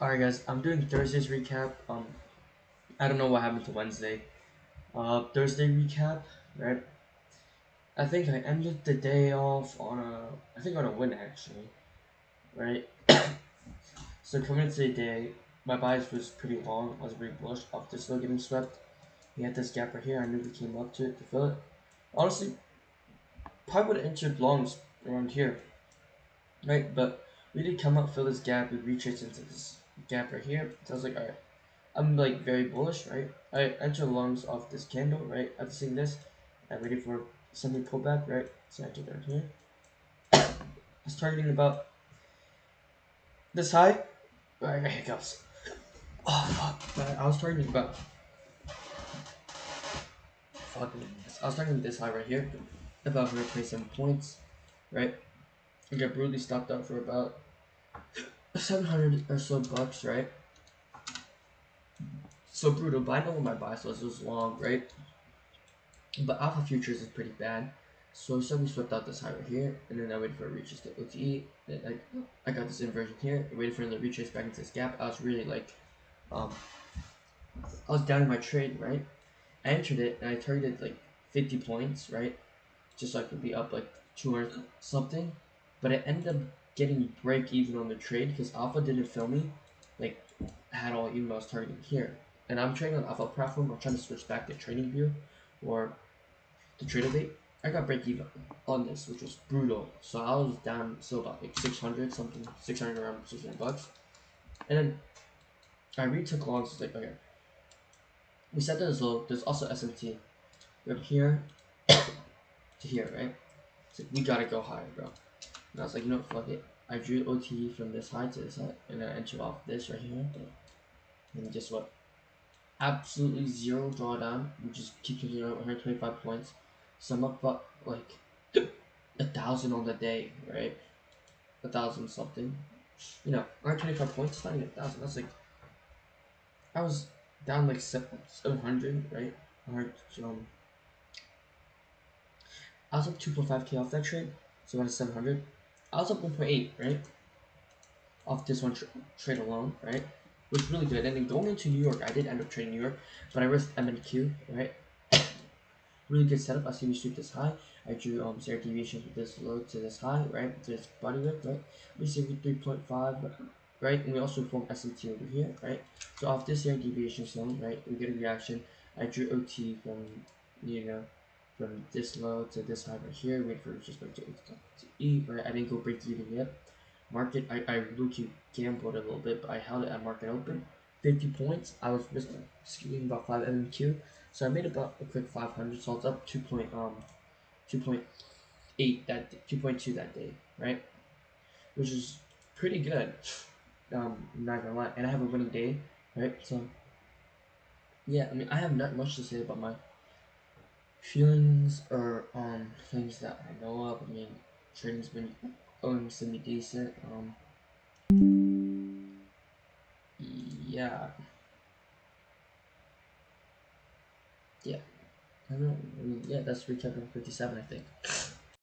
Alright guys, I'm doing Thursday's recap. I don't know what happened to Wednesday. Thursday recap, right? I think I ended the day off on a win actually, right? So coming into the day, my bias was pretty long. I was pretty bullish after still getting swept. He had this gap right here. I knew he came up to it to fill it. Honestly, probably would have entered longs around here, right? But we did come up, fill this gap, we retraced into this gap right here. So I was like, alright. I'm like very bullish, right? I enter lungs off this candle, right? After seeing this, I'm ready for semi pullback, right? So I enter down here. I was targeting about this high. Oh, I got hiccups. Oh fuck! I was targeting about fucking. I was targeting this high right here, about 127 points, right? I got brutally stopped out for about 700 or so bucks, right? So brutal, but I know what my bias was. It was long, right? But alpha futures is pretty bad. So suddenly swept out this high right here, and then I waited for a retrace to OTE. Then I got this inversion here. I waited for the retrace back into this gap. I was really like, um, I was down in my trade, right? I entered it and I targeted like 50 points, right? Just so I could be up like 200 something. But I ended up getting break even on the trade because alpha didn't fill me like at all, even though I was targeting here. And I'm trading on alpha platform. I'm trying to switch back to trading view or the trader bait. I got break even on this, which was brutal. So I was down still about like 600 something, 600 around 600 bucks. And then I retook longs. It's like, okay, we set that as low. There's also SMT. From here to here, right? It's like, we gotta go higher, bro. And I was like, you know what, fuck it. I drew OTE from this high to this high, and then I entered off this right here. And guess what? Absolutely zero drawdown. We just keep taking out 125 points. So I'm up about like 1,000 on the day, right? 1,000 something. You know, 125 points, not even 1,000. That's like, I was down like 700, right? Um, I was up 2.5k off that trade, so I 700. I was up 1.8, right? Off this one trade alone, right? Which is really good. And then going into New York, I did end up trading New York, but I risked MNQ, right? Really good setup. I see we sweep this high. I drew zero deviation from this low to this high, right? To this body width, right? We see 3.5, right? And we also form SMT over here, right? So off this zero deviation zone, right? We get a reaction. I drew OT from, you know, from this low to this high right here. Wait for it just like to E, right? I didn't go break even yet. Market, I low-key gambled a little bit, but I held it at market open. 50 points. I was risking about 5 MQ. So I made about a quick 500, so it's up 2.8 that 2.2 that day, right? Which is pretty good. I'm not gonna lie, and I have a winning day, right? So yeah, I mean I have not much to say about my feelings or things that I know of. I mean trading's been going semi decent. Yeah, yeah. I don't know. I mean, yeah, that's recap 57, I think.